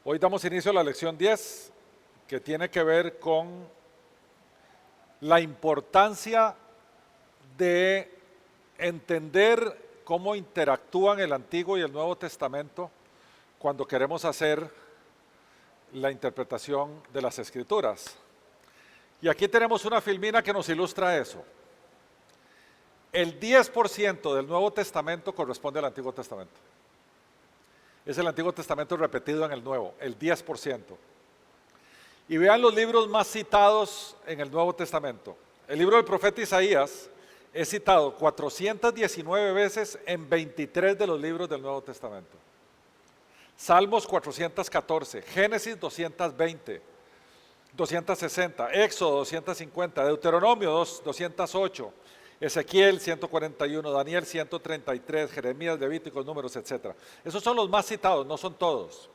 Hoy damos inicio a la lección 10, que tiene que ver con la importancia de entender cómo interactúan el Antiguo y el Nuevo Testamento cuando queremos hacer la interpretación de las Escrituras. Y aquí tenemos una filmina que nos ilustra eso. El 10% del Nuevo Testamento corresponde al Antiguo Testamento. Es el Antiguo Testamento repetido en el Nuevo, el 10%. Y vean los libros más citados en el Nuevo Testamento. El libro del profeta Isaías es citado 419 veces en 23 de los libros del Nuevo Testamento. Salmos 414, Génesis 220, 260, Éxodo 250, Deuteronomio 208, Ezequiel 141, Daniel 133, Jeremías, Levíticos, Números, etc. Esos son los más citados, no son todos.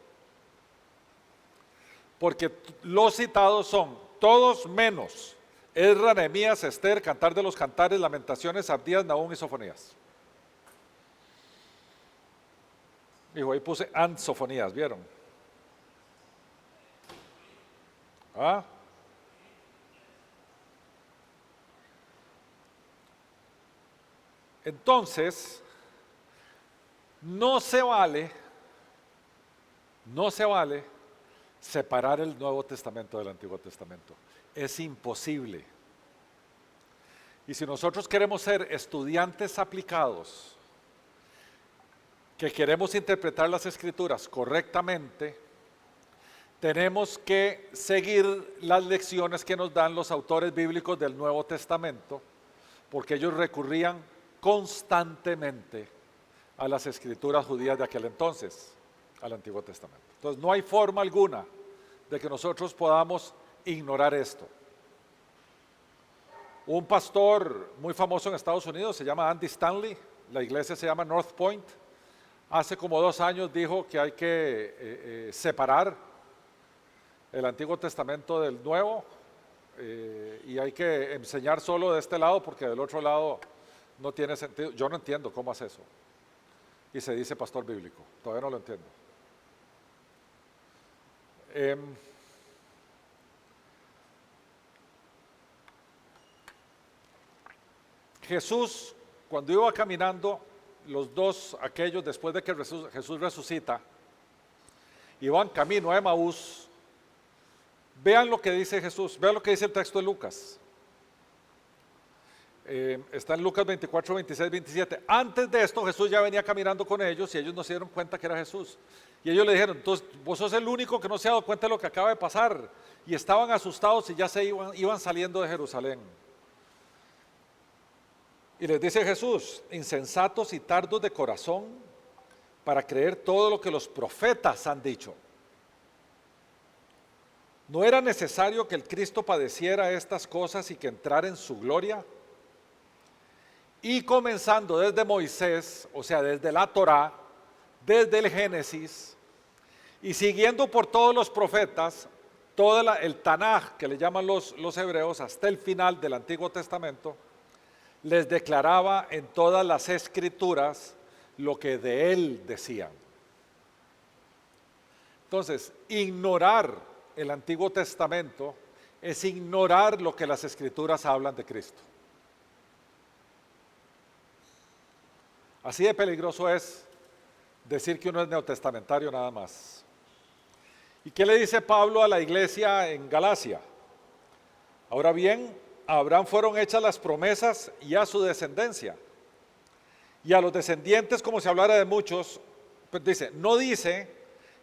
Porque los citados son todos menos Esdras, Nehemías, Esther, Cantar de los Cantares, Lamentaciones, Abdías, Nahum y Sofonías. Dijo, ahí puse Sofonías, ¿vieron? ¿Ah? Entonces, no se vale separar el Nuevo Testamento del Antiguo Testamento. Es imposible. Y si nosotros queremos ser estudiantes aplicados, que queremos interpretar las Escrituras correctamente, tenemos que seguir las lecciones que nos dan los autores bíblicos del Nuevo Testamento, porque ellos recurrían constantemente a las Escrituras judías de aquel entonces, al Antiguo Testamento. Entonces no hay forma alguna de que nosotros podamos ignorar esto. Un pastor muy famoso en Estados Unidos se llama Andy Stanley, la iglesia se llama North Point. Hace como 2 años dijo que hay que separar el Antiguo Testamento del Nuevo y hay que enseñar solo de este lado porque del otro lado no tiene sentido. Yo no entiendo cómo hace eso. Y se dice pastor bíblico, todavía no lo entiendo. Jesús, cuando iba caminando, los dos, aquellos después de que Jesús resucita, iban camino a Emaús. Vean lo que dice Jesús, vean lo que dice el texto de Lucas. Está en Lucas 24, 26, 27. Antes de esto Jesús ya venía caminando con ellos y ellos no se dieron cuenta que era Jesús. Y ellos le dijeron, entonces vos sos el único que no se ha dado cuenta de lo que acaba de pasar. Y estaban asustados y ya se iban saliendo de Jerusalén. Y les dice Jesús, insensatos y tardos de corazón para creer todo lo que los profetas han dicho. ¿No era necesario que el Cristo padeciera estas cosas y que entrara en su gloria? Y comenzando desde Moisés, o sea, desde la Torá, desde el Génesis, y siguiendo por todos los profetas, todo el Tanaj, que le llaman los hebreos, hasta el final del Antiguo Testamento, les declaraba en todas las Escrituras lo que de él decían. Entonces, ignorar el Antiguo Testamento es ignorar lo que las Escrituras hablan de Cristo. Así de peligroso es decir que uno es neotestamentario nada más. ¿Y qué le dice Pablo a la iglesia en Galacia? Ahora bien, a Abraham fueron hechas las promesas y a su descendencia. Y a los descendientes como si hablara de muchos, pues no dice,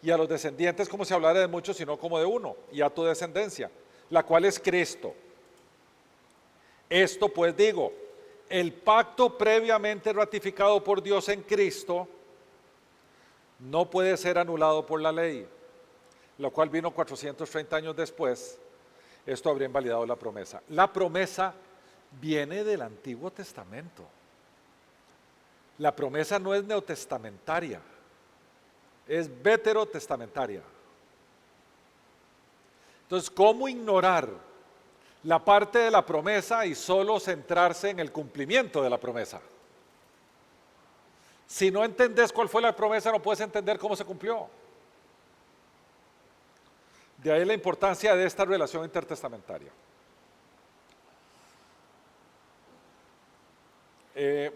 y a los descendientes como si hablara de muchos, sino como de uno, y a tu descendencia, la cual es Cristo. Esto pues digo, el pacto previamente ratificado por Dios en Cristo no puede ser anulado por la ley, la cual vino 430 años después. Esto habría invalidado la promesa. La promesa viene del Antiguo Testamento. La promesa no es neotestamentaria, es veterotestamentaria. Entonces, ¿cómo ignorar la parte de la promesa y solo centrarse en el cumplimiento de la promesa? Si no entendés cuál fue la promesa, no puedes entender cómo se cumplió. De ahí la importancia de esta relación intertestamentaria.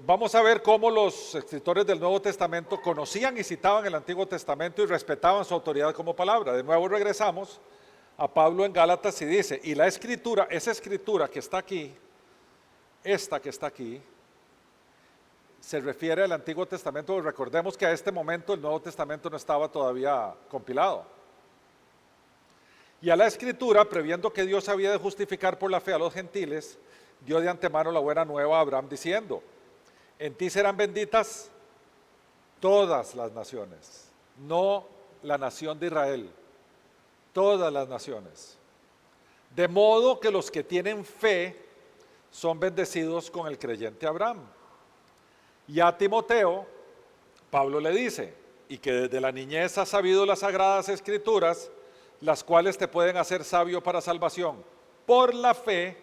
Vamos a ver cómo los escritores del Nuevo Testamento conocían y citaban el Antiguo Testamento y respetaban su autoridad como palabra. De nuevo regresamos a Pablo en Gálatas y dice, y la escritura, esa escritura que está aquí, esta que está aquí, se refiere al Antiguo Testamento. Recordemos que a este momento el Nuevo Testamento no estaba todavía compilado. Y a la escritura, previendo que Dios había de justificar por la fe a los gentiles, dio de antemano la buena nueva a Abraham diciendo, en ti serán benditas todas las naciones, no la nación de Israel, todas las naciones. De modo que los que tienen fe son bendecidos con el creyente Abraham. Y a Timoteo, Pablo le dice, y que desde la niñez has sabido las sagradas escrituras, las cuales te pueden hacer sabio para salvación, por la fe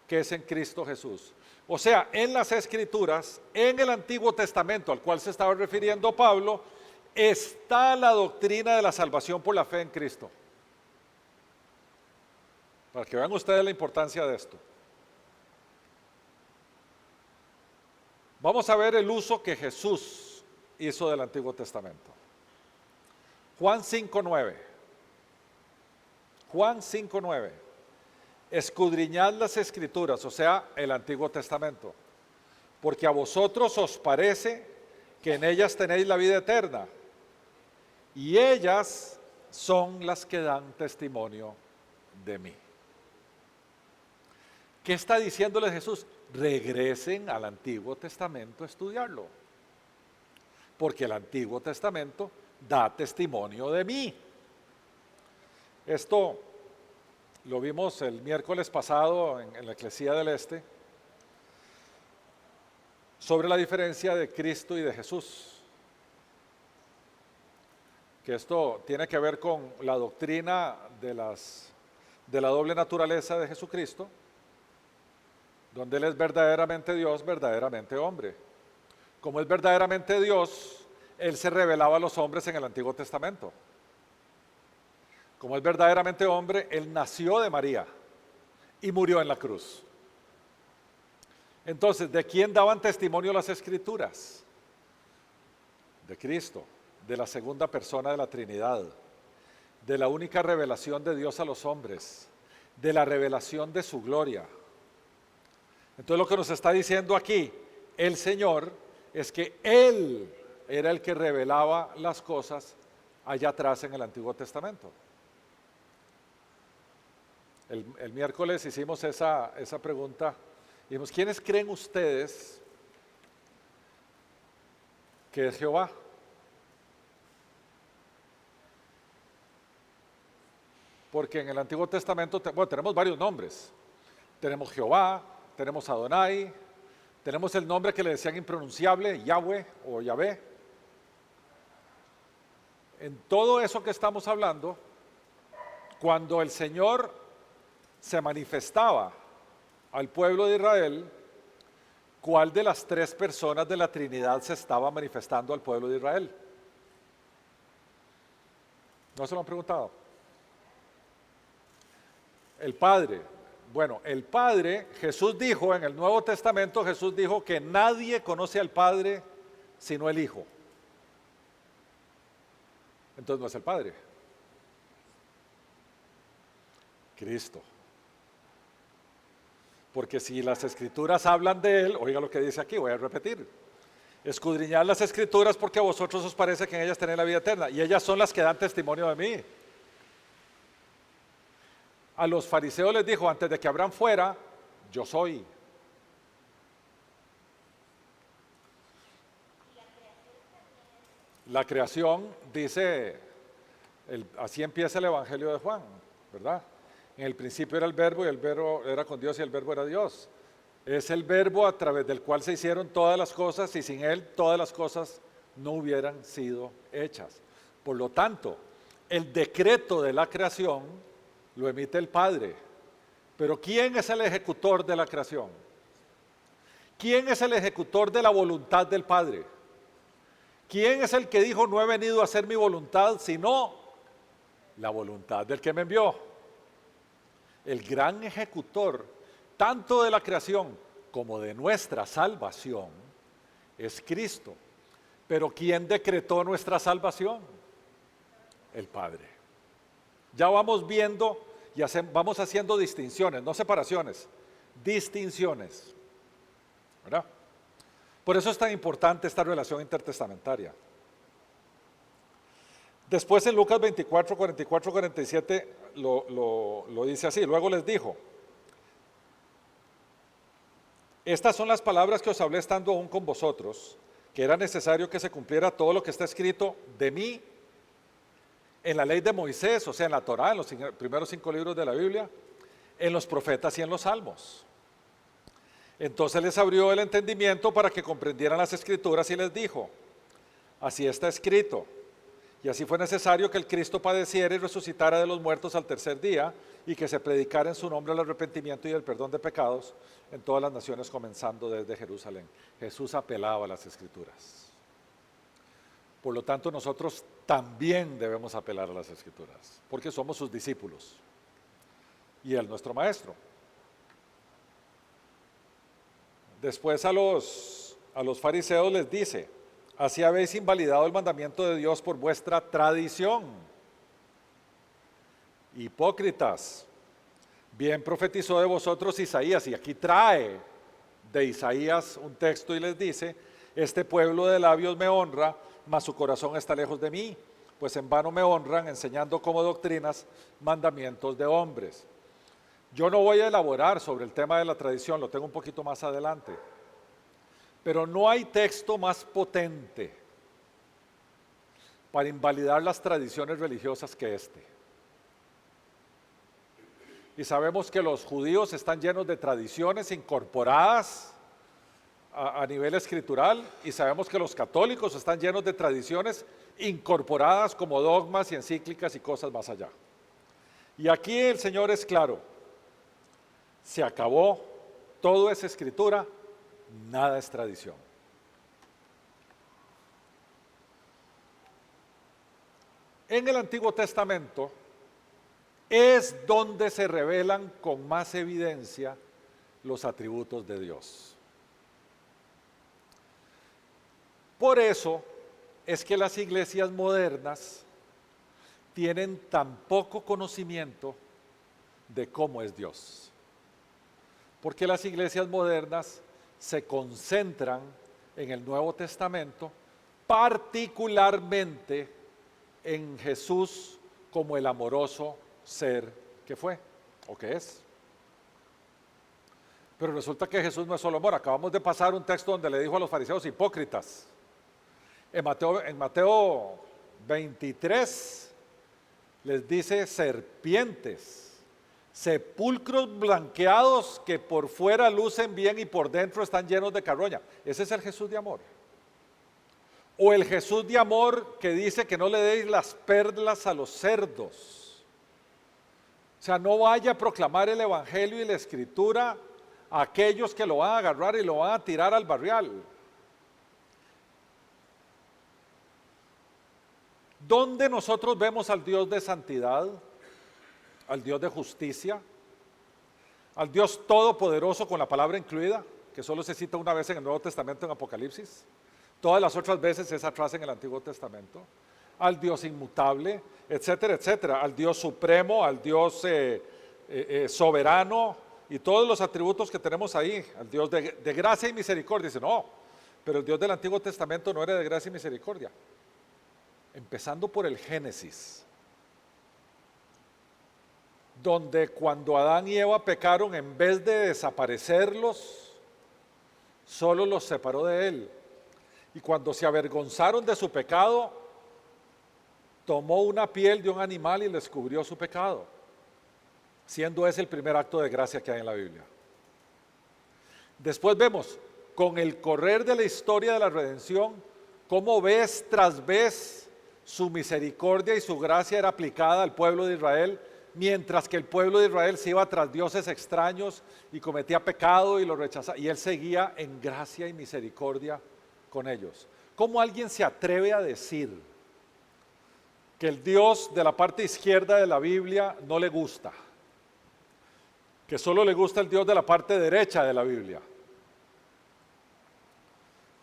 que es en Cristo Jesús. O sea, en las escrituras, en el Antiguo Testamento al cual se estaba refiriendo Pablo, está la doctrina de la salvación por la fe en Cristo. Para que vean ustedes la importancia de esto. Vamos a ver el uso que Jesús hizo del Antiguo Testamento. Juan 5:9. Juan 5:9. Escudriñad las escrituras, o sea, el Antiguo Testamento, porque a vosotros os parece que en ellas tenéis la vida eterna, y ellas son las que dan testimonio de mí. ¿Qué está diciéndole Jesús? Regresen al Antiguo Testamento a estudiarlo, porque el Antiguo Testamento da testimonio de mí. Esto lo vimos el miércoles pasado en la Eclesía del Este, sobre la diferencia de Cristo y de Jesús. Que esto tiene que ver con la doctrina de la doble naturaleza de Jesucristo, donde Él es verdaderamente Dios, verdaderamente hombre. Como es verdaderamente Dios, Él se revelaba a los hombres en el Antiguo Testamento. Como es verdaderamente hombre, Él nació de María y murió en la cruz. Entonces, ¿de quién daban testimonio las Escrituras? De Cristo, de la segunda persona de la Trinidad, de la única revelación de Dios a los hombres, de la revelación de su gloria. Entonces, lo que nos está diciendo aquí el Señor es que Él era el que revelaba las cosas allá atrás en el Antiguo Testamento. El miércoles hicimos esa pregunta. Dijimos, ¿quiénes creen ustedes que es Jehová? Porque en el Antiguo Testamento, tenemos varios nombres. Tenemos Jehová, tenemos Adonai, tenemos el nombre que le decían impronunciable, Yahweh o Yahvé. En todo eso que estamos hablando, cuando el Señor se manifestaba al pueblo de Israel, ¿cuál de las tres personas de la Trinidad se estaba manifestando al pueblo de Israel? ¿No se lo han preguntado? El Padre. Bueno, el Padre, Jesús dijo en el Nuevo Testamento, Jesús dijo que nadie conoce al Padre sino el Hijo. Entonces no es el Padre. Cristo. Porque si las Escrituras hablan de Él, oiga lo que dice aquí, voy a repetir. Escudriñad las Escrituras porque a vosotros os parece que en ellas tenéis la vida eterna. Y ellas son las que dan testimonio de mí. A los fariseos les dijo, antes de que Abraham fuera, yo soy. La creación, dice, así empieza el Evangelio de Juan, ¿verdad? En el principio era el verbo y el verbo era con Dios y el verbo era Dios. Es el verbo a través del cual se hicieron todas las cosas y sin Él todas las cosas no hubieran sido hechas. Por lo tanto, el decreto de la creación lo emite el Padre. Pero ¿quién es el ejecutor de la creación? ¿Quién es el ejecutor de la voluntad del Padre? ¿Quién es el que dijo no he venido a hacer mi voluntad sino La voluntad del que me envió. El gran ejecutor, tanto de la creación como de nuestra salvación, es Cristo. Pero ¿quién decretó nuestra salvación? El Padre. Ya vamos viendo y vamos haciendo distinciones, no separaciones, distinciones. ¿Verdad? Por eso es tan importante esta relación intertestamentaria. Después en Lucas 24, 44, 47 lo dice así. Luego les dijo: estas son las palabras que os hablé estando aún con vosotros, que era necesario que se cumpliera todo lo que está escrito de mí en la ley de Moisés, o sea, en la Torá, en los primeros 5 libros de la Biblia, en los profetas y en los salmos. Entonces les abrió el entendimiento para que comprendieran las escrituras y les dijo: así está escrito. Y así fue necesario que el Cristo padeciera y resucitara de los muertos al tercer día, y que se predicara en su nombre el arrepentimiento y el perdón de pecados en todas las naciones, comenzando desde Jerusalén. Jesús apelaba a las Escrituras. Por lo tanto, nosotros también debemos apelar a las Escrituras, porque somos sus discípulos y Él nuestro Maestro. Después a los fariseos les dice: así habéis invalidado el mandamiento de Dios por vuestra tradición. Hipócritas, bien profetizó de vosotros Isaías, y aquí trae de Isaías un texto y les dice: este pueblo de labios me honra, mas su corazón está lejos de mí, pues en vano me honran, enseñando como doctrinas mandamientos de hombres. Yo no voy a elaborar sobre el tema de la tradición, lo tengo un poquito más adelante. Pero no hay texto más potente para invalidar las tradiciones religiosas que este. Y sabemos que los judíos están llenos de tradiciones incorporadas a nivel escritural, y sabemos que los católicos están llenos de tradiciones incorporadas como dogmas y encíclicas y cosas más allá. Y aquí el Señor es claro: se acabó, todo es escritura, nada es tradición. En el Antiguo Testamento es donde se revelan con más evidencia los atributos de Dios. Por eso es que las iglesias modernas tienen tan poco conocimiento de cómo es Dios. Porque las iglesias modernas se concentran en el Nuevo Testamento, particularmente en Jesús como el amoroso ser que fue o que es. Pero resulta que Jesús no es solo amor. Acabamos de pasar un texto donde le dijo a los fariseos: hipócritas. En Mateo 23 les dice: serpientes, sepulcros blanqueados que por fuera lucen bien y por dentro están llenos de carroña. Ese es el Jesús de amor. O el Jesús de amor que dice que no le deis las perlas a los cerdos. O sea, no vaya a proclamar el evangelio y la escritura a aquellos que lo van a agarrar y lo van a tirar al barrial. ¿Dónde nosotros vemos al Dios de santidad, al Dios de justicia, al Dios todopoderoso con la palabra incluida, que solo se cita una vez en el Nuevo Testamento en Apocalipsis? Todas las otras veces es atrás en el Antiguo Testamento. Al Dios inmutable, etcétera, etcétera. Al Dios supremo, al Dios soberano y todos los atributos que tenemos ahí. Al Dios de gracia y misericordia. Dice: no, pero el Dios del Antiguo Testamento no era de gracia y misericordia. Empezando por el Génesis, donde cuando Adán y Eva pecaron, en vez de desaparecerlos, solo los separó de él. Y cuando se avergonzaron de su pecado, tomó una piel de un animal y les cubrió su pecado, siendo ese el primer acto de gracia que hay en la Biblia. Después vemos, con el correr de la historia de la redención, cómo vez tras vez su misericordia y su gracia era aplicada al pueblo de Israel, mientras que el pueblo de Israel se iba tras dioses extraños y cometía pecado y lo rechazaba, y él seguía en gracia y misericordia con ellos. ¿Cómo alguien se atreve a decir que el Dios de la parte izquierda de la Biblia no le gusta, que solo le gusta el Dios de la parte derecha de la Biblia.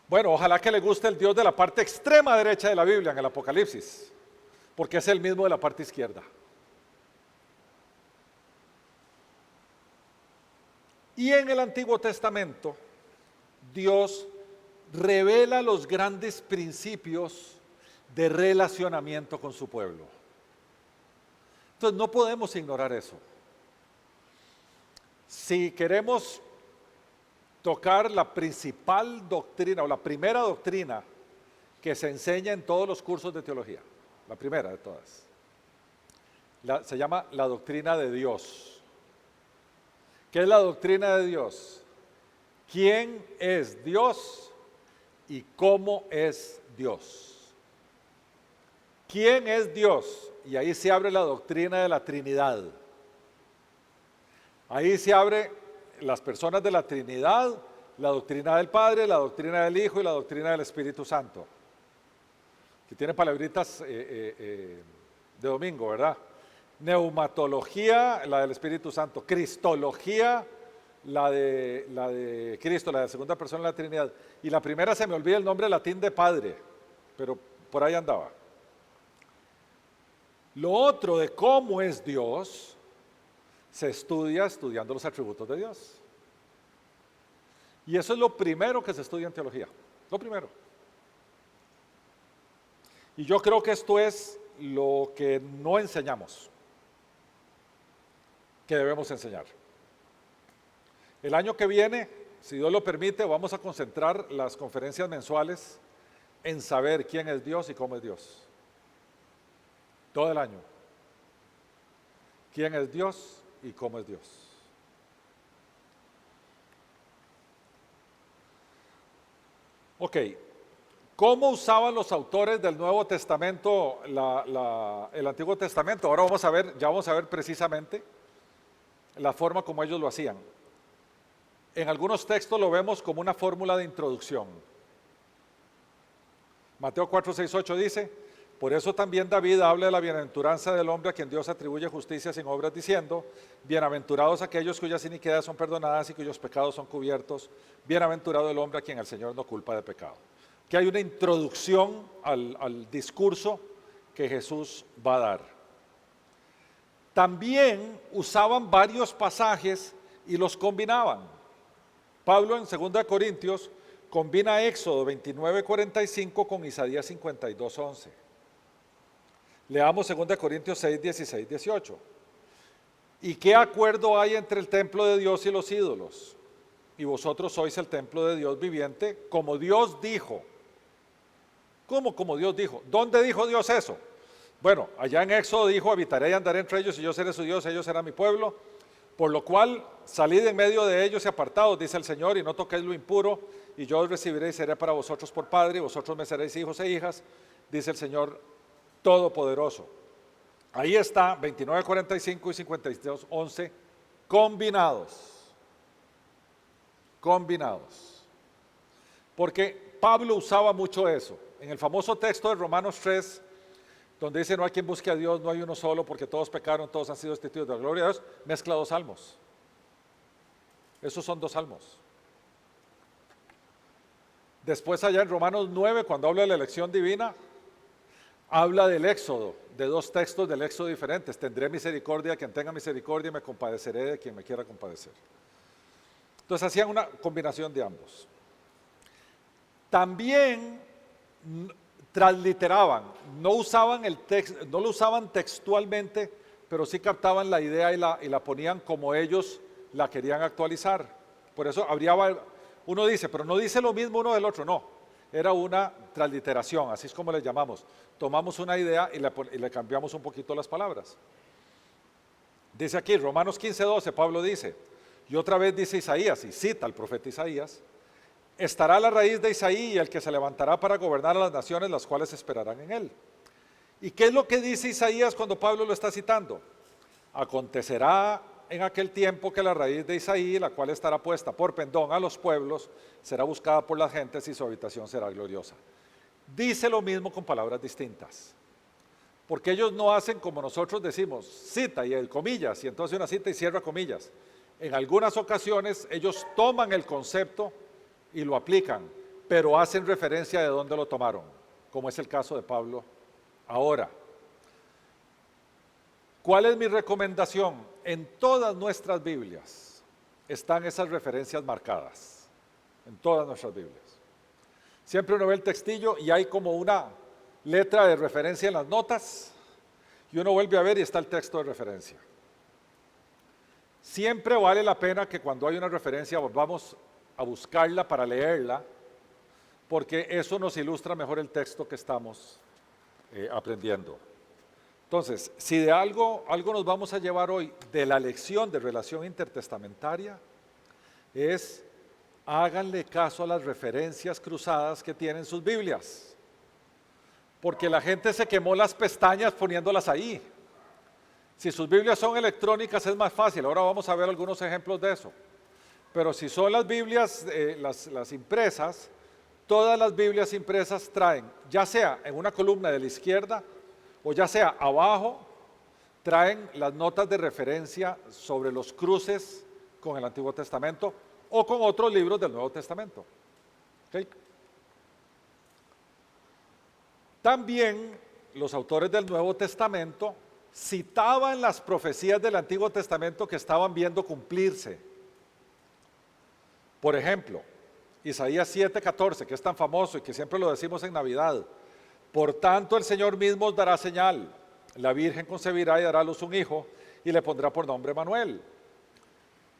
Bueno, ojalá que le guste el Dios de la parte extrema derecha de la Biblia en el Apocalipsis, porque es el mismo de la parte izquierda. Y en el Antiguo Testamento, Dios revela los grandes principios de relacionamiento con su pueblo. Entonces no podemos ignorar eso. Si queremos tocar la principal doctrina o la primera doctrina que se enseña en todos los cursos de teología, la primera de todas, se llama la doctrina de Dios. ¿Qué es la doctrina de Dios? ¿Quién es Dios y cómo es Dios? ¿Quién es Dios? Y ahí se abre la doctrina de la Trinidad. Ahí se abre las personas de la Trinidad, la doctrina del Padre, la doctrina del Hijo y la doctrina del Espíritu Santo. Que tiene palabritas de domingo, ¿verdad? Neumatología, la del Espíritu Santo. Cristología, la de Cristo, la de segunda persona de la Trinidad. Y la primera se me olvida el nombre latín de Padre, pero por ahí andaba. Lo otro de cómo es Dios se estudia estudiando los atributos de Dios. Y eso es lo primero que se estudia en teología, lo primero. Y yo creo que esto es lo que no enseñamos, que debemos enseñar. El año que viene, si Dios lo permite, vamos a concentrar las conferencias mensuales en saber quién es Dios y cómo es Dios. Todo el año. ¿Quién es Dios y cómo es Dios? Ok, ¿cómo usaban los autores del Nuevo Testamento el Antiguo Testamento? Ahora ya vamos a ver precisamente la forma como ellos lo hacían. En algunos textos lo vemos como una fórmula de introducción. Mateo 4, 6, 8 dice: por eso también David habla de la bienaventuranza del hombre a quien Dios atribuye justicia sin obras, diciendo: bienaventurados aquellos cuyas iniquidades son perdonadas y cuyos pecados son cubiertos. Bienaventurado el hombre a quien el Señor no culpa de pecado. Que hay una introducción al discurso que Jesús va a dar. También usaban varios pasajes y los combinaban. Pablo en 2 Corintios combina Éxodo 29:45 con Isaías 52:11. Leamos 2 Corintios 6, 16, 18. ¿Y qué acuerdo hay entre el templo de Dios y los ídolos? Y vosotros sois el templo de Dios viviente, como Dios dijo. ¿Cómo como Dios dijo? ¿Dónde dijo Dios eso? Bueno, allá en Éxodo dijo: habitaré y andaré entre ellos y yo seré su Dios, ellos serán mi pueblo. Por lo cual, salid en medio de ellos y apartados, dice el Señor, y no toquéis lo impuro, y yo os recibiré y seré para vosotros por padre, y vosotros me seréis hijos e hijas, dice el Señor Todopoderoso. Ahí está 29:45 y 52:11 combinados. Porque Pablo usaba mucho eso. En el famoso texto de Romanos 3, donde dice: no hay quien busque a Dios, no hay uno solo, porque todos pecaron, todos han sido destituidos de la gloria de Dios, mezcla dos salmos. Esos son dos salmos. Después allá en Romanos 9, cuando habla de la elección divina, habla del Éxodo, de dos textos del Éxodo diferentes: tendré misericordia de quien tenga misericordia y me compadeceré de quien me quiera compadecer. Entonces hacían una combinación de ambos. También transliteraban, no usaban el texto, no lo usaban textualmente, pero sí captaban la idea y la ponían como ellos la querían actualizar. Por eso uno dice, pero no dice lo mismo uno del otro, no. Era una transliteración, así es como le llamamos. Tomamos una idea y le cambiamos un poquito las palabras. Dice aquí, Romanos 15:12, Pablo dice, y otra vez dice Isaías, y cita al profeta Isaías: estará la raíz de Isaí y el que se levantará para gobernar a las naciones, las cuales esperarán en él. ¿Y qué es lo que dice Isaías cuando Pablo lo está citando? Acontecerá en aquel tiempo que la raíz de Isaí, la cual estará puesta por pendón a los pueblos, será buscada por las gentes y su habitación será gloriosa. Dice lo mismo con palabras distintas. Porque ellos no hacen como nosotros decimos, cita y el comillas, y entonces una cita y cierra comillas. En algunas ocasiones ellos toman el concepto y lo aplican, pero hacen referencia de dónde lo tomaron, como es el caso de Pablo ahora. ¿Cuál es mi recomendación? En todas nuestras Biblias están esas referencias marcadas, en todas nuestras Biblias. Siempre uno ve el textillo y hay como una letra de referencia en las notas y uno vuelve a ver y está el texto de referencia. Siempre vale la pena que cuando hay una referencia volvamos a buscarla para leerla, porque eso nos ilustra mejor el texto que estamos aprendiendo. Entonces, si de algo nos vamos a llevar hoy de la lección de relación intertestamentaria, es háganle caso a las referencias cruzadas que tienen sus Biblias, porque la gente se quemó las pestañas poniéndolas ahí. Si sus Biblias son electrónicas es más fácil, ahora vamos a ver algunos ejemplos de eso. Pero si son las Biblias, las impresas, todas las Biblias impresas traen, ya sea en una columna de la izquierda o ya sea abajo, traen las notas de referencia sobre los cruces con el Antiguo Testamento o con otros libros del Nuevo Testamento. ¿Okay? También los autores del Nuevo Testamento citaban las profecías del Antiguo Testamento que estaban viendo cumplirse. Por ejemplo, Isaías 7:14, que es tan famoso y que siempre lo decimos en Navidad. Por tanto, el Señor mismo os dará señal. La Virgen concebirá y dará a luz un hijo y le pondrá por nombre Manuel.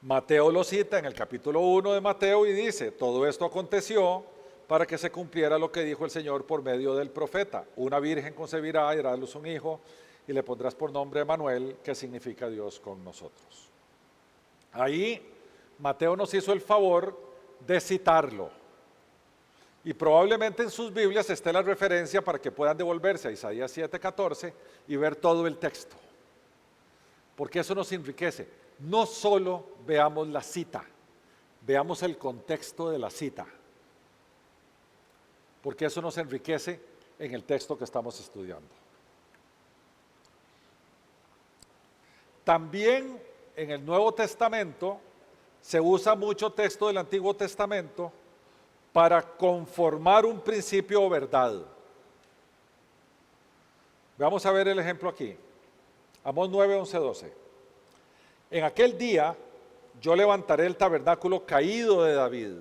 Mateo lo cita en el capítulo 1 de Mateo y dice, todo esto aconteció para que se cumpliera lo que dijo el Señor por medio del profeta. Una virgen concebirá y dará a luz un hijo y le pondrás por nombre Manuel, que significa Dios con nosotros. Ahí Mateo nos hizo el favor de citarlo. Y probablemente en sus Biblias esté la referencia para que puedan devolverse a Isaías 7:14 y ver todo el texto. Porque eso nos enriquece. No solo veamos la cita, veamos el contexto de la cita. Porque eso nos enriquece en el texto que estamos estudiando. También en el Nuevo Testamento se usa mucho texto del Antiguo Testamento para conformar un principio o verdad. Vamos a ver el ejemplo aquí. Amós 9, 11, 12. En aquel día yo levantaré el tabernáculo caído de David.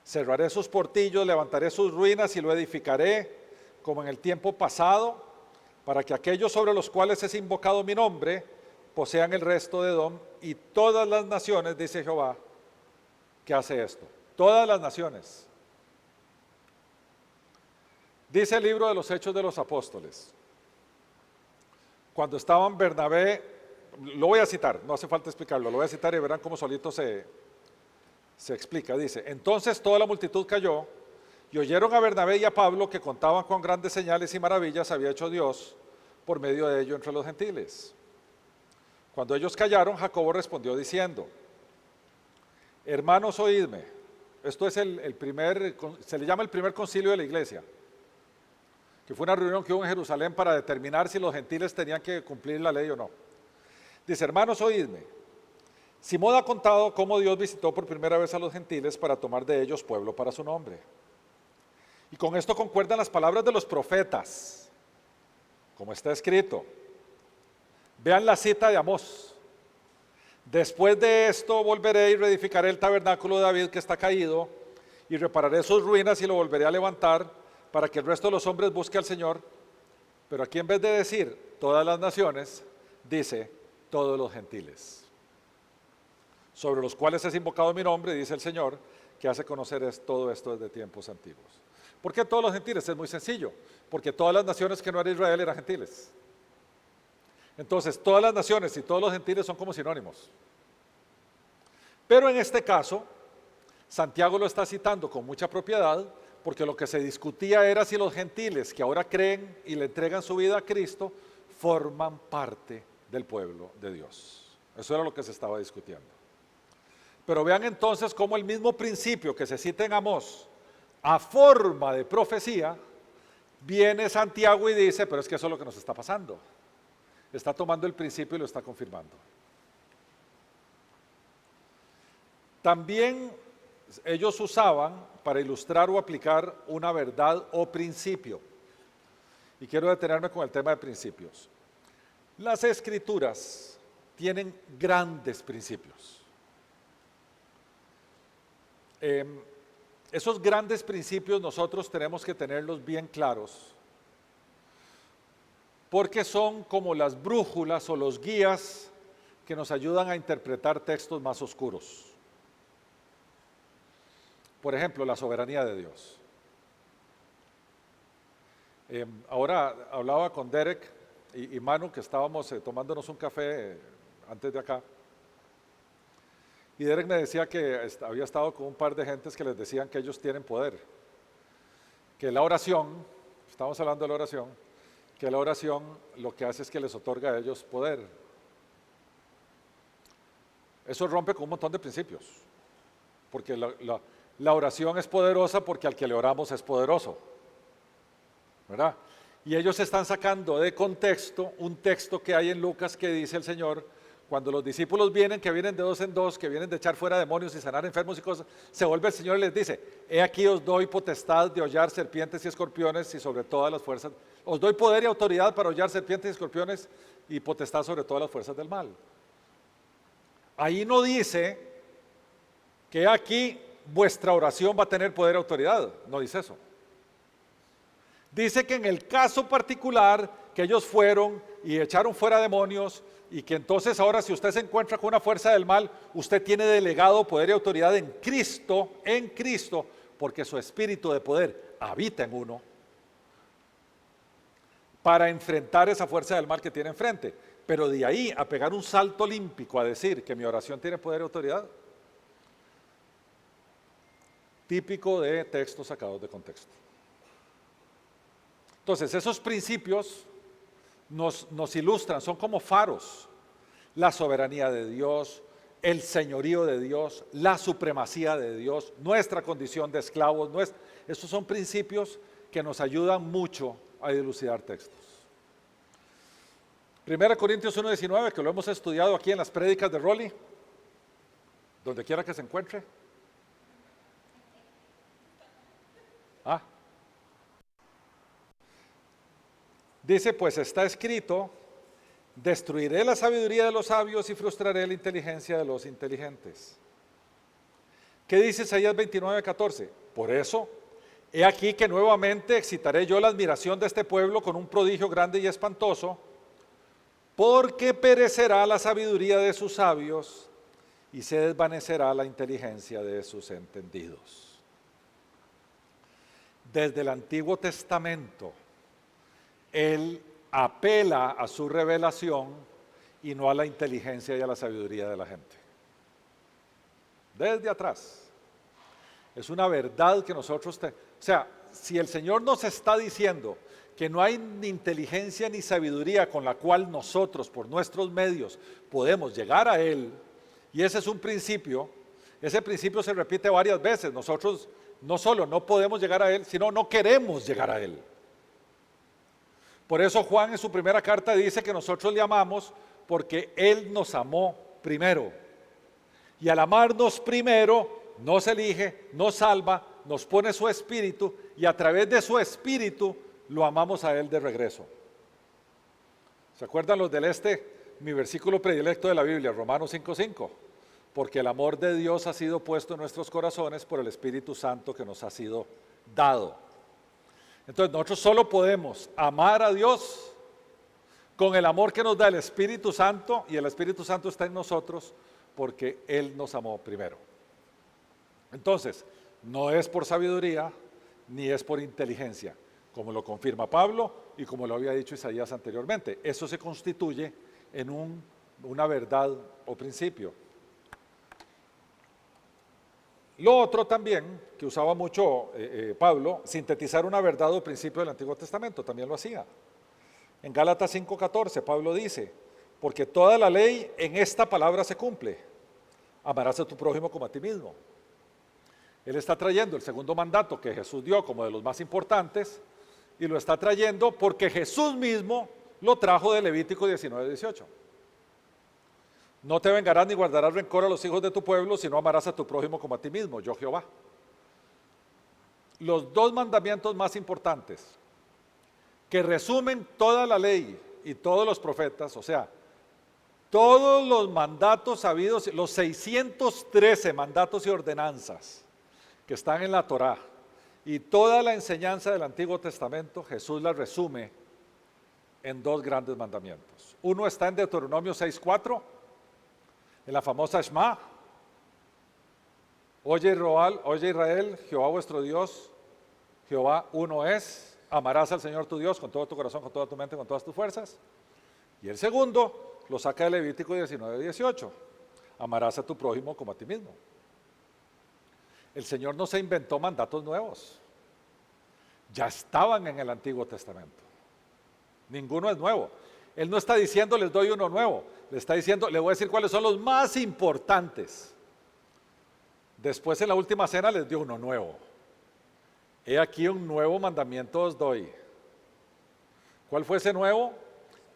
Cerraré sus portillos, levantaré sus ruinas y lo edificaré como en el tiempo pasado, para que aquellos sobre los cuales es invocado mi nombre posean el resto de Edom y todas las naciones, dice Jehová, que hace esto. Todas las naciones. Dice el libro de los Hechos de los Apóstoles. Cuando estaban Bernabé, lo voy a citar, no hace falta explicarlo, lo voy a citar y verán cómo solito se explica. Dice, entonces toda la multitud cayó y oyeron a Bernabé y a Pablo que contaban con grandes señales y maravillas había hecho Dios por medio de ello entre los gentiles. Cuando ellos callaron, Jacobo respondió diciendo, hermanos, oídme. Esto es se le llama el primer concilio de la iglesia, que fue una reunión que hubo en Jerusalén para determinar si los gentiles tenían que cumplir la ley o no. Dice, hermanos, oídme. Simón ha contado cómo Dios visitó por primera vez a los gentiles para tomar de ellos pueblo para su nombre. Y con esto concuerdan las palabras de los profetas, como está escrito. Vean la cita de Amós. Después de esto volveré y reedificaré el tabernáculo de David que está caído y repararé sus ruinas y lo volveré a levantar para que el resto de los hombres busque al Señor. Pero aquí en vez de decir todas las naciones, dice todos los gentiles, sobre los cuales es invocado mi nombre, dice el Señor, que hace conocer todo esto desde tiempos antiguos. ¿Por qué todos los gentiles? Es muy sencillo, porque todas las naciones que no eran Israel eran gentiles. Entonces, todas las naciones y todos los gentiles son como sinónimos. Pero en este caso, Santiago lo está citando con mucha propiedad, porque lo que se discutía era si los gentiles que ahora creen y le entregan su vida a Cristo, forman parte del pueblo de Dios. Eso era lo que se estaba discutiendo. Pero vean entonces cómo el mismo principio que se cita en Amós, a forma de profecía, Viene Santiago y dice, pero es que eso es lo que nos está pasando. Está tomando el principio y lo está confirmando. También ellos usaban para ilustrar o aplicar una verdad o principio. Y quiero detenerme con el tema de principios. Las escrituras tienen grandes principios. Esos grandes principios nosotros tenemos que tenerlos bien claros, porque son como las brújulas o los guías que nos ayudan a interpretar textos más oscuros. Por ejemplo, la soberanía de Dios. Ahora hablaba con Derek y Manu, que estábamos tomándonos un café antes de acá. Y Derek me decía que había estado con un par de gentes que les decían que ellos tienen poder. Que la oración, estamos hablando de la oración, que la oración lo que hace es que les otorga a ellos poder. Eso rompe con un montón de principios. Porque la oración es poderosa porque al que le oramos es poderoso. ¿Verdad? Y ellos están sacando de contexto un texto que hay en Lucas que dice el Señor, cuando los discípulos vienen, que vienen de dos en dos, que vienen de echar fuera demonios y sanar enfermos y cosas, se vuelve el Señor y les dice, he aquí os doy potestad de hollar serpientes y escorpiones y sobre todas las fuerzas, os doy poder y autoridad para hollar serpientes y escorpiones y potestad sobre todas las fuerzas del mal. Ahí no dice que aquí vuestra oración va a tener poder y autoridad, no dice eso. Dice que en el caso particular que ellos fueron y echaron fuera demonios y que entonces ahora si usted se encuentra con una fuerza del mal, usted tiene delegado poder y autoridad en Cristo, porque su espíritu de poder habita en uno para enfrentar esa fuerza del mal que tiene enfrente. Pero de ahí a pegar un salto olímpico a decir que mi oración tiene poder y autoridad, típico de textos sacados de contexto. Entonces, esos principios nos ilustran, son como faros. La soberanía de Dios, el señorío de Dios, la supremacía de Dios, nuestra condición de esclavos. Estos son principios que nos ayudan mucho a dilucidar textos. 1 Corintios 1:19, que lo hemos estudiado aquí en las prédicas de Rolly, donde quiera que se encuentre. Dice, pues está escrito, destruiré la sabiduría de los sabios y frustraré la inteligencia de los inteligentes. ¿Qué dice Isaías 29:14? Por eso, he aquí que nuevamente excitaré yo la admiración de este pueblo con un prodigio grande y espantoso, porque perecerá la sabiduría de sus sabios y se desvanecerá la inteligencia de sus entendidos. Desde el Antiguo Testamento, Él apela a su revelación y no a la inteligencia y a la sabiduría de la gente. Desde atrás. Es una verdad que nosotros... O sea, si el Señor nos está diciendo que no hay ni inteligencia ni sabiduría con la cual nosotros, por nuestros medios, podemos llegar a Él, y ese es un principio, ese principio se repite varias veces. Nosotros no solo no podemos llegar a Él, sino no queremos llegar a Él. Por eso Juan en su primera carta dice que nosotros le amamos porque Él nos amó primero. Y al amarnos primero, nos elige, nos salva, nos pone su espíritu y a través de su espíritu lo amamos a Él de regreso. ¿Se acuerdan los del mi versículo predilecto de la Biblia, Romanos 5:5? Porque el amor de Dios ha sido puesto en nuestros corazones por el Espíritu Santo que nos ha sido dado. Entonces nosotros solo podemos amar a Dios con el amor que nos da el Espíritu Santo, y el Espíritu Santo está en nosotros porque Él nos amó primero. Entonces, no es por sabiduría ni es por inteligencia, como lo confirma Pablo y como lo había dicho Isaías anteriormente. Eso se constituye en una verdad o principio. Lo otro también, que usaba mucho Pablo, sintetizar una verdad o principio del Antiguo Testamento, también lo hacía. En Gálatas 5:14, Pablo dice, porque toda la ley en esta palabra se cumple, amarás a tu prójimo como a ti mismo. Él está trayendo el segundo mandato que Jesús dio como de los más importantes, y lo está trayendo porque Jesús mismo lo trajo de Levítico 19:18. No te vengarás ni guardarás rencor a los hijos de tu pueblo, sino amarás a tu prójimo como a ti mismo, yo Jehová. Los dos mandamientos más importantes que resumen toda la ley y todos los profetas, o sea, todos los mandatos habidos, los 613 mandatos y ordenanzas que están en la Torá y toda la enseñanza del Antiguo Testamento, Jesús la resume en dos grandes mandamientos. Uno está en Deuteronomio 6:4, en la famosa Shema. Oye Israel, Jehová vuestro Dios, Jehová uno es, amarás al Señor tu Dios con todo tu corazón, con toda tu mente, con todas tus fuerzas. Y el segundo lo saca de Levítico 19:18, amarás a tu prójimo como a ti mismo. El Señor no se inventó mandatos nuevos, ya estaban en el Antiguo Testamento. Ninguno es nuevo. Él no está diciendo les doy uno nuevo, le está diciendo, le voy a decir cuáles son los más importantes. Después en la última cena les dio uno nuevo. He aquí un nuevo mandamiento os doy. ¿Cuál fue ese nuevo?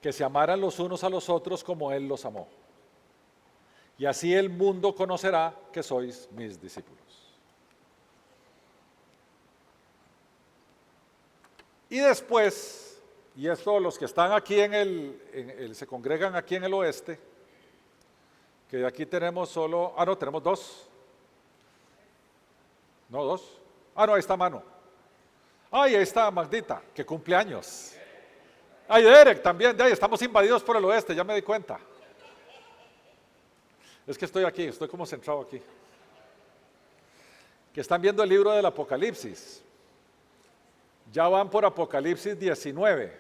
Que se amaran los unos a los otros como Él los amó. Y así el mundo conocerá que sois mis discípulos. Y después, y esto los que están aquí se congregan aquí en el oeste, que aquí tenemos solo, no, tenemos dos. No, dos. No, ahí está Mano. Ahí está Magdita, que cumple años. Derek también, de ahí estamos invadidos por el oeste, ya me di cuenta. Es que estoy aquí, estoy como centrado aquí. Que están viendo el libro del Apocalipsis. Ya van por Apocalipsis 19.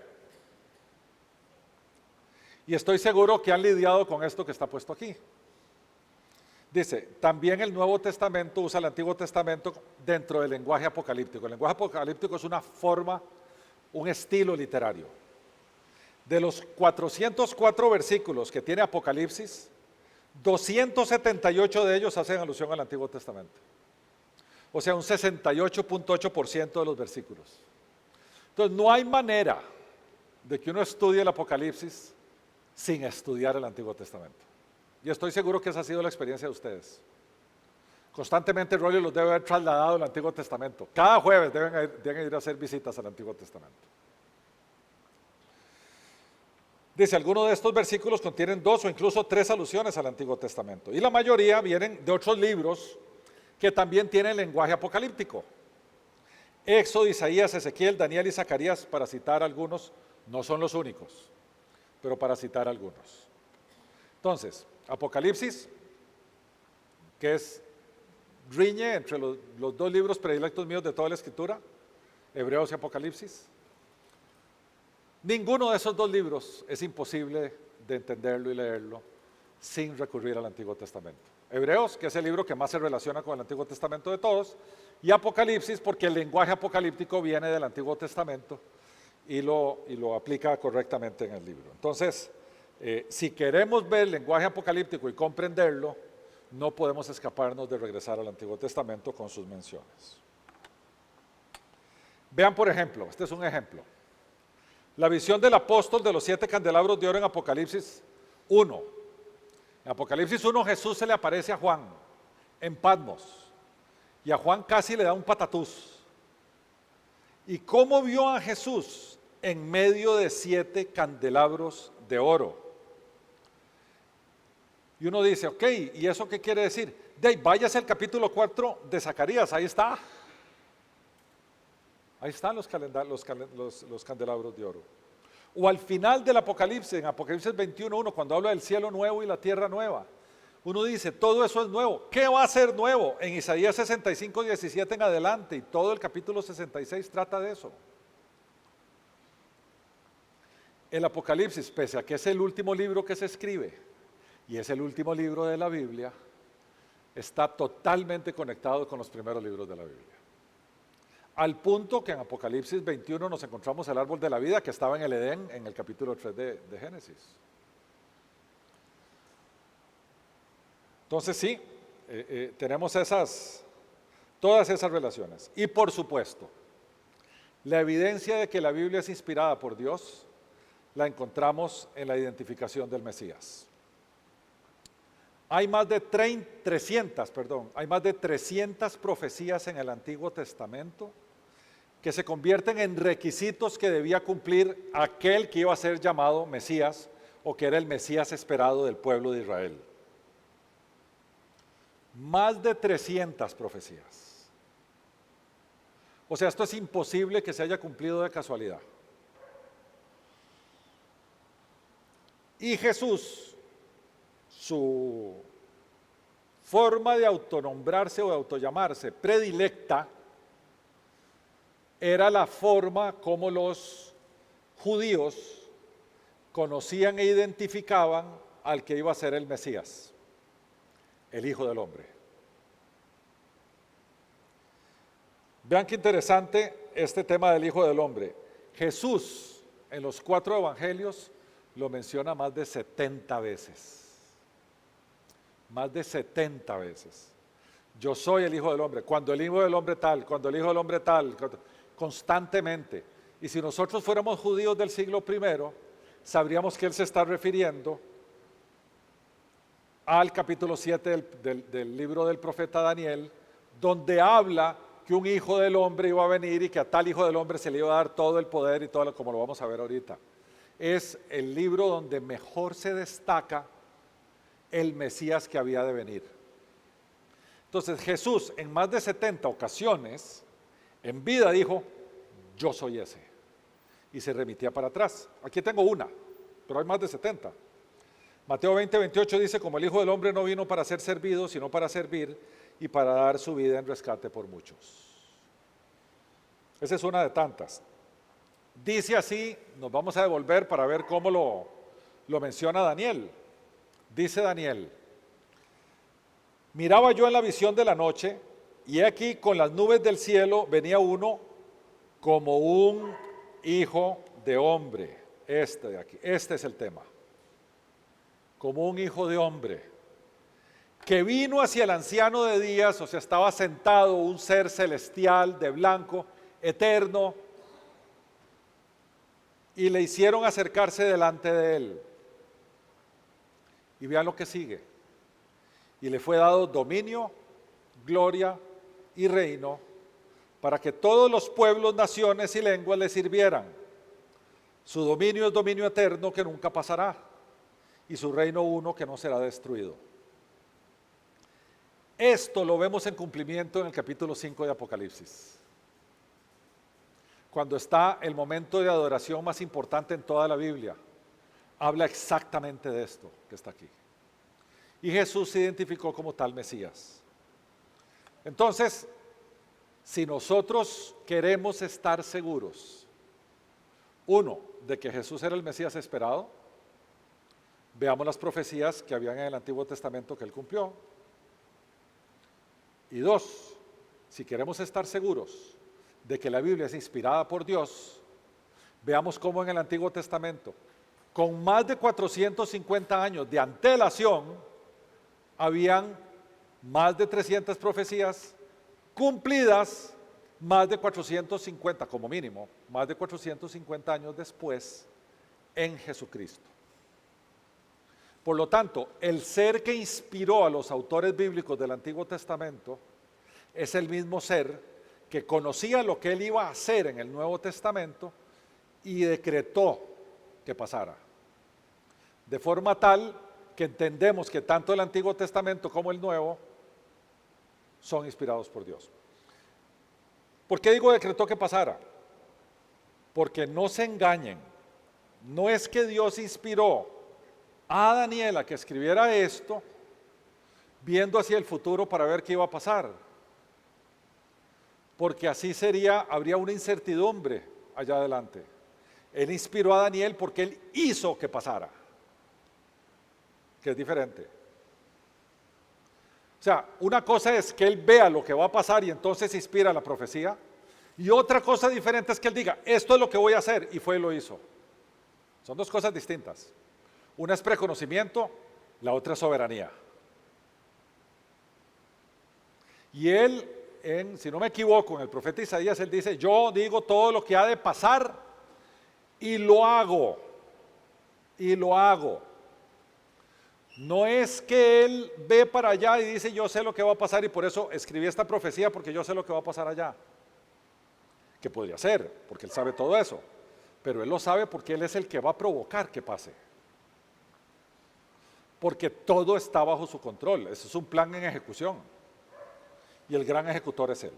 Y estoy seguro que han lidiado con esto que está puesto aquí. Dice, también el Nuevo Testamento usa el Antiguo Testamento dentro del lenguaje apocalíptico. El lenguaje apocalíptico es una forma, un estilo literario. De los 404 versículos que tiene Apocalipsis, 278 de ellos hacen alusión al Antiguo Testamento. O sea, un 68.8% de los versículos. Entonces, no hay manera de que uno estudie el Apocalipsis sin estudiar el Antiguo Testamento. Y estoy seguro que esa ha sido la experiencia de ustedes. Constantemente Rolly los debe haber trasladado al Antiguo Testamento. Cada jueves deben ir a hacer visitas al Antiguo Testamento. Dice, algunos de estos versículos contienen 2 o incluso 3 alusiones al Antiguo Testamento. Y la mayoría vienen de otros libros que también tienen lenguaje apocalíptico. Éxodo, Isaías, Ezequiel, Daniel y Zacarías, para citar algunos, no son los únicos, pero para citar algunos. Entonces, Apocalipsis, que riñe entre los dos libros predilectos míos de toda la Escritura, Hebreos y Apocalipsis. Ninguno de esos dos libros es imposible de entenderlo y leerlo sin recurrir al Antiguo Testamento. Hebreos, que es el libro que más se relaciona con el Antiguo Testamento de todos, y Apocalipsis, porque el lenguaje apocalíptico viene del Antiguo Testamento y lo aplica correctamente en el libro. Entonces, si queremos ver el lenguaje apocalíptico y comprenderlo, no podemos escaparnos de regresar al Antiguo Testamento con sus menciones. Vean, por ejemplo, este es un ejemplo. La visión del apóstol de los 7 candelabros de oro en Apocalipsis 1. En Apocalipsis 1 Jesús se le aparece a Juan en Patmos y a Juan casi le da un patatús. ¿Y cómo vio a Jesús? En medio de 7 candelabros de oro. Y uno dice, ok, ¿y eso qué quiere decir? Váyase al capítulo 4 de Zacarías, ahí está. Ahí están los candelabros de oro. O al final del Apocalipsis, en Apocalipsis 21:1, cuando habla del cielo nuevo y la tierra nueva, uno dice, todo eso es nuevo. ¿Qué va a ser nuevo? En Isaías 65:17 en adelante, y todo el capítulo 66 trata de eso. El Apocalipsis, pese a que es el último libro que se escribe, y es el último libro de la Biblia, está totalmente conectado con los primeros libros de la Biblia. Al punto que en Apocalipsis 21 nos encontramos el árbol de la vida que estaba en el Edén en el capítulo 3 de Génesis. Entonces sí, tenemos todas esas relaciones. Y por supuesto, La evidencia de que la Biblia es inspirada por Dios la encontramos en la identificación del Mesías. Hay más de 300 profecías en el Antiguo Testamento que se convierten en requisitos que debía cumplir aquel que iba a ser llamado Mesías o que era el Mesías esperado del pueblo de Israel. Más de 300 profecías. O sea, esto es imposible que se haya cumplido de casualidad. Y Jesús, su forma de autonombrarse o de autollamarse predilecta, era la forma como los judíos conocían e identificaban al que iba a ser el Mesías, el Hijo del Hombre. Vean qué interesante este tema del Hijo del Hombre. Jesús en los 4 evangelios lo menciona más de 70 veces. Más de 70 veces. Yo soy el Hijo del Hombre. Cuando el Hijo del Hombre tal, cuando el Hijo del Hombre tal, constantemente. Y si nosotros fuéramos judíos del siglo I, sabríamos que él se está refiriendo al capítulo 7 del libro del profeta Daniel, donde habla que un Hijo del Hombre iba a venir y que a tal Hijo del Hombre se le iba a dar todo el poder y todo lo, como lo vamos a ver ahorita. Es el libro donde mejor se destaca el Mesías que había de venir. Entonces Jesús en más de 70 ocasiones en vida dijo, yo soy ese. Y se remitía para atrás. Aquí tengo una, pero hay más de 70. Mateo 20:28 dice, como el Hijo del Hombre no vino para ser servido, sino para servir y para dar su vida en rescate por muchos. Esa es una de tantas. Dice así, nos vamos a devolver para ver cómo lo menciona Daniel. Dice Daniel, miraba yo en la visión de la noche, y he aquí con las nubes del cielo venía uno como un hijo de hombre. Este de aquí, este es el tema. Como un hijo de hombre, que vino hacia el anciano de días, o sea, estaba sentado un ser celestial de blanco, eterno, y le hicieron acercarse delante de él. Y vean lo que sigue. Y le fue dado dominio, gloria y reino, para que todos los pueblos, naciones y lenguas le sirvieran. Su dominio es dominio eterno que nunca pasará, y su reino uno que no será destruido. Esto lo vemos en cumplimiento en el capítulo 5 de Apocalipsis, cuando está el momento de adoración más importante en toda la Biblia. Habla exactamente de esto que está aquí. Y Jesús se identificó como tal Mesías. Entonces, si nosotros queremos estar seguros, uno, de que Jesús era el Mesías esperado, veamos las profecías que habían en el Antiguo Testamento que él cumplió. Y dos, si queremos estar seguros de que la Biblia es inspirada por Dios, veamos cómo en el Antiguo Testamento, con más de 450 años de antelación, habían más de 300 profecías cumplidas, más de 450 como mínimo, más de 450 años después en Jesucristo. Por lo tanto, el ser que inspiró a los autores bíblicos del Antiguo Testamento es el mismo ser que conocía lo que él iba a hacer en el Nuevo Testamento y decretó que pasara. De forma tal que entendemos que tanto el Antiguo Testamento como el Nuevo son inspirados por Dios. ¿Por qué digo decretó que pasara? Porque no se engañen, no es que Dios inspiró a Daniel a que escribiera esto viendo hacia el futuro para ver qué iba a pasar, porque así habría una incertidumbre allá adelante. Él inspiró a Daniel porque él hizo que pasara, que es diferente. O sea, una cosa es que él vea lo que va a pasar y entonces inspira la profecía, y otra cosa diferente es que él diga, esto es lo que voy a hacer, y fue y lo hizo. Son dos cosas distintas. Una es preconocimiento, la otra es soberanía. Y él si no me equivoco, en el profeta Isaías, él dice, yo digo todo lo que ha de pasar y lo hago, y lo hago. No es que él ve para allá y dice, yo sé lo que va a pasar y por eso escribí esta profecía porque yo sé lo que va a pasar allá. Que podría ser, porque él sabe todo eso. Pero él lo sabe porque él es el que va a provocar que pase. Porque todo está bajo su control. Ese es un plan en ejecución. Y el gran ejecutor es él.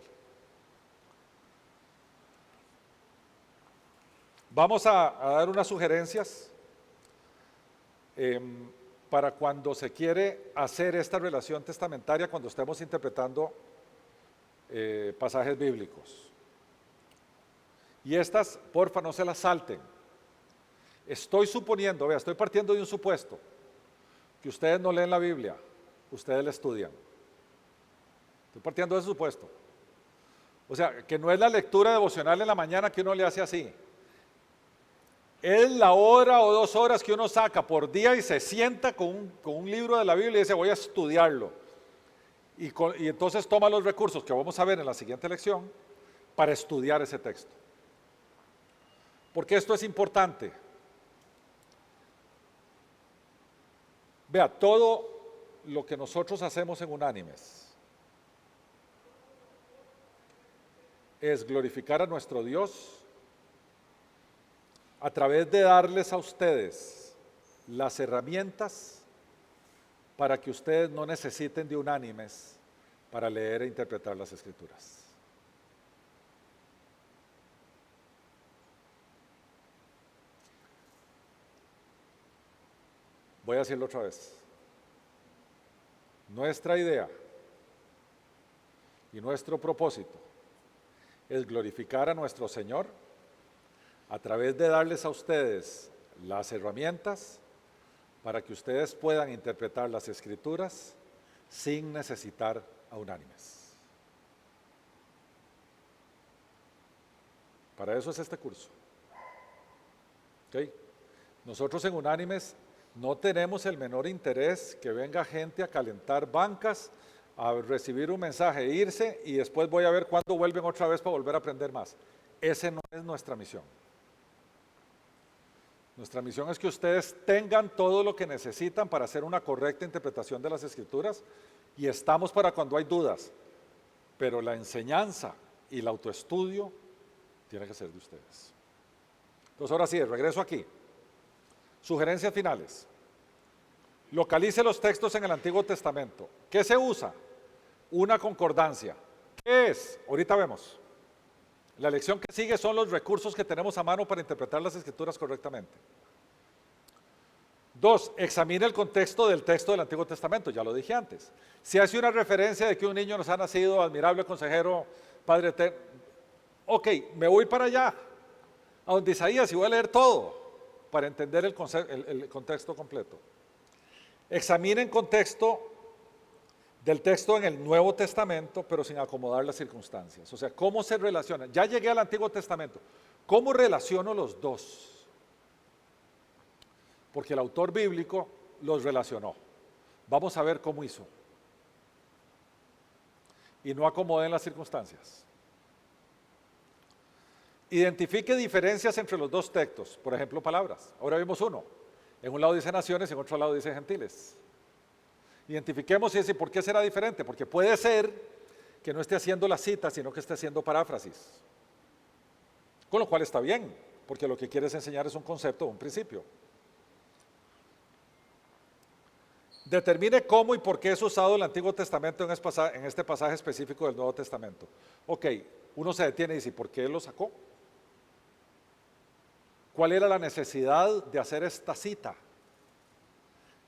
Vamos a dar unas sugerencias para cuando se quiere hacer esta relación testamentaria, cuando estemos interpretando pasajes bíblicos. Y estas, porfa, no se las salten. Estoy suponiendo, vea, estoy partiendo de un supuesto, que ustedes no leen la Biblia, ustedes la estudian. Estoy partiendo de ese supuesto. O sea, que no es la lectura devocional en la mañana que uno le hace así. Es la hora o 2 horas que uno saca por día y se sienta con un libro de la Biblia y dice, voy a estudiarlo. Y entonces toma los recursos que vamos a ver en la siguiente lección para estudiar ese texto. Porque esto es importante. Vea, todo lo que nosotros hacemos en Unánimes es glorificar a nuestro Dios a través de darles a ustedes las herramientas para que ustedes no necesiten de Unánimes para leer e interpretar las Escrituras. Voy a decirlo otra vez. Nuestra idea y nuestro propósito es glorificar a nuestro Señor a través de darles a ustedes las herramientas para que ustedes puedan interpretar las Escrituras sin necesitar a Unánimes. Para eso es este curso. ¿Okay? Nosotros en Unánimes no tenemos el menor interés que venga gente a calentar bancas, a recibir un mensaje, e irse y después voy a ver cuándo vuelven otra vez para volver a aprender más. Esa no es nuestra misión. Nuestra misión es que ustedes tengan todo lo que necesitan para hacer una correcta interpretación de las Escrituras y estamos para cuando hay dudas, pero la enseñanza y el autoestudio tiene que ser de ustedes. Entonces ahora sí, regreso aquí. Sugerencias finales. Localice los textos en el Antiguo Testamento. ¿Qué se usa? Una concordancia. ¿Qué es? Ahorita vemos. La lección que sigue son los recursos que tenemos a mano para interpretar las Escrituras correctamente. 2. Examine el contexto del texto del Antiguo Testamento, ya lo dije antes. Si hace una referencia de que un niño nos ha nacido, admirable consejero, Padre eterno, ok, me voy para allá, a donde Isaías, y voy a leer todo para entender el contexto completo. Examine el contexto del texto en el Nuevo Testamento, pero sin acomodar las circunstancias. O sea, ¿cómo se relacionan? Ya llegué al Antiguo Testamento. ¿Cómo relaciono los dos? Porque el autor bíblico los relacionó. Vamos a ver cómo hizo. Y no acomoden las circunstancias. Identifique diferencias entre los dos textos, por ejemplo, palabras. Ahora vimos uno. En un lado dice naciones y en otro lado dice gentiles. Identifiquemos y decir, ¿por qué será diferente? Porque puede ser que no esté haciendo la cita, sino que esté haciendo paráfrasis. Con lo cual está bien, porque lo que quieres enseñar es un concepto, un principio. Determine cómo y por qué es usado el Antiguo Testamento en este pasaje específico del Nuevo Testamento. Ok, uno se detiene y dice, ¿por qué lo sacó? ¿Cuál era la necesidad de hacer esta cita?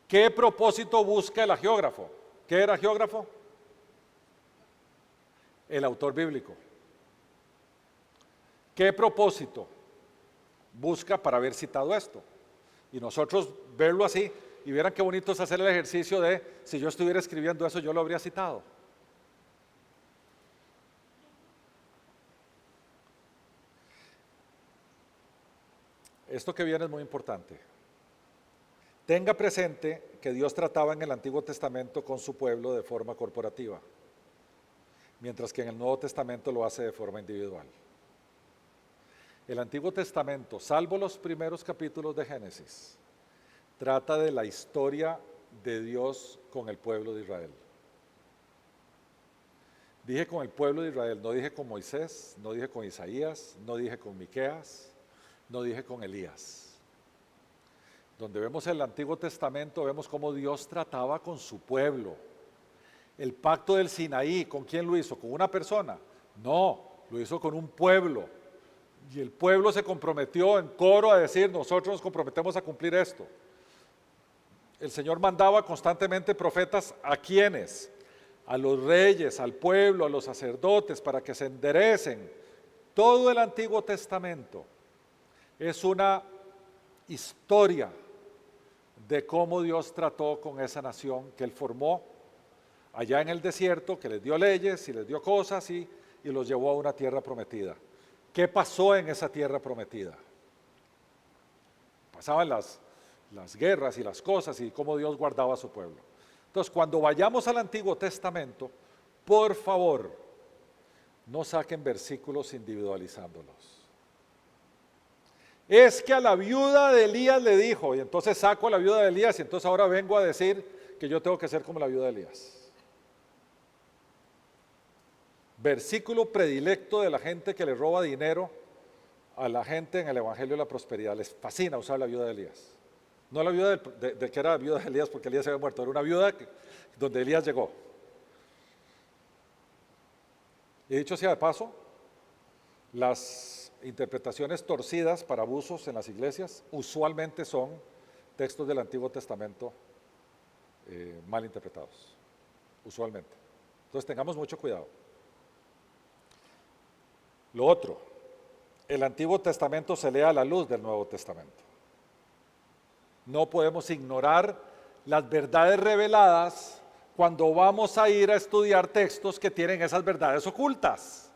¿Qué propósito busca el agiógrafo? ¿Qué era agiógrafo? El autor bíblico. ¿Qué propósito busca para haber citado esto? Y nosotros verlo así, y vieran qué bonito es hacer el ejercicio de, si yo estuviera escribiendo eso, yo lo habría citado. Esto que viene es muy importante. Tenga presente que Dios trataba en el Antiguo Testamento con su pueblo de forma corporativa. mientras que en el Nuevo Testamento lo hace de forma individual. El Antiguo Testamento, salvo los primeros capítulos de Génesis, trata de la historia de Dios con el pueblo de Israel. Dije con el pueblo de Israel, no dije con Moisés, no dije con Isaías, no dije con Miqueas, no dije con Elías. Donde vemos el Antiguo Testamento, vemos cómo Dios trataba con su pueblo. El pacto del Sinaí, ¿con quién lo hizo? ¿Con una persona? No, lo hizo con un pueblo. Y el pueblo se comprometió en coro a decir, nosotros nos comprometemos a cumplir esto. El Señor mandaba constantemente profetas, ¿a quiénes? A los reyes, al pueblo, a los sacerdotes, para que se enderecen. Todo el Antiguo Testamento es una historia de cómo Dios trató con esa nación que Él formó allá en el desierto, que les dio leyes y les dio cosas y los llevó a una tierra prometida. ¿Qué pasó en esa tierra prometida? Pasaban las guerras y las cosas y cómo Dios guardaba a su pueblo. Entonces, cuando vayamos al Antiguo Testamento, por favor, no saquen versículos individualizándolos. Es que a la viuda de Elías le dijo, y entonces saco a la viuda de Elías y entonces ahora vengo a decir que yo tengo que ser como la viuda de Elías. Versículo predilecto de la gente que le roba dinero a la gente en el Evangelio de la Prosperidad. Les fascina usar la viuda de Elías. No la viuda de que era viuda de Elías porque Elías se había muerto, era una viuda donde Elías llegó. Y dicho sea de paso, las interpretaciones torcidas para abusos en las iglesias usualmente son textos del Antiguo Testamento mal interpretados, usualmente. Entonces tengamos mucho cuidado. Lo otro, el Antiguo Testamento se lee a la luz del Nuevo Testamento. No podemos ignorar las verdades reveladas cuando vamos a ir a estudiar textos que tienen esas verdades ocultas.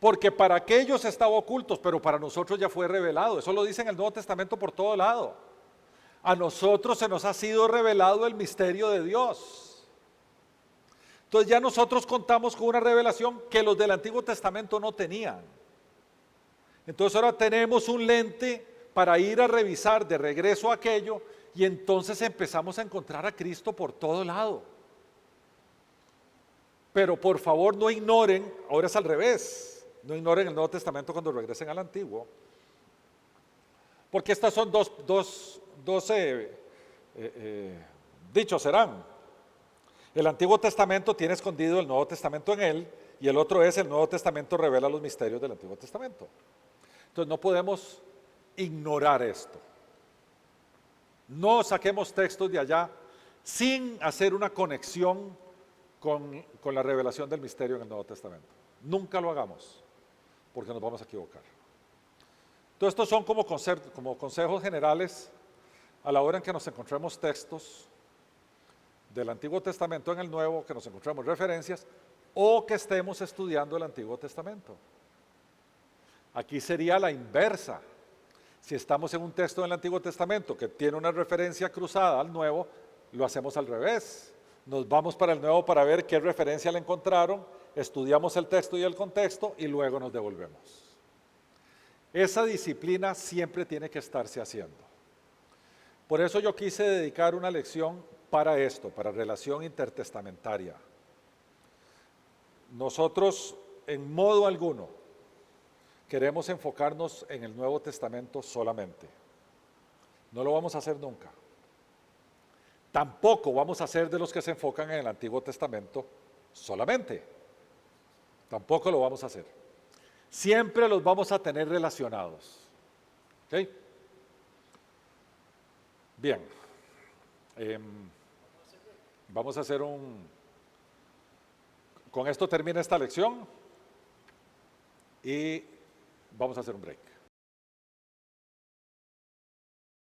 Porque para aquellos estaba ocultos, pero para nosotros ya fue revelado. Eso lo dice en el Nuevo Testamento por todo lado. A nosotros se nos ha sido revelado el misterio de Dios. Entonces ya nosotros contamos con una revelación que los del Antiguo Testamento no tenían. Entonces ahora tenemos un lente para ir a revisar de regreso aquello y entonces empezamos a encontrar a Cristo por todo lado. Pero por favor no ignoren, ahora es al revés, no ignoren el Nuevo Testamento cuando regresen al Antiguo, porque estas son dos dichos serán. El Antiguo Testamento tiene escondido el Nuevo Testamento en él y el otro es el Nuevo Testamento revela los misterios del Antiguo Testamento. Entonces no podemos ignorar esto. No saquemos textos de allá sin hacer una conexión con la revelación del misterio en el Nuevo Testamento. Nunca lo hagamos, porque nos vamos a equivocar. Entonces estos son como consejos generales a la hora en que nos encontremos textos del Antiguo Testamento en el Nuevo, que nos encontremos referencias, o que estemos estudiando el Antiguo Testamento. Aquí sería la inversa. Si estamos en un texto del Antiguo Testamento que tiene una referencia cruzada al Nuevo, lo hacemos al revés. Nos vamos para el Nuevo para ver qué referencia le encontraron, estudiamos el texto y el contexto y luego nos devolvemos. Esa disciplina siempre tiene que estarse haciendo. Por eso yo quise dedicar una lección para esto, para relación intertestamentaria. Nosotros, en modo alguno, queremos enfocarnos en el Nuevo Testamento solamente. No lo vamos a hacer nunca. Tampoco vamos a ser de los que se enfocan en el Antiguo Testamento solamente. Tampoco lo vamos a hacer. Siempre los vamos a tener relacionados. ¿Ok? Bien. Vamos a hacer con esto termina esta lección y vamos a hacer un break.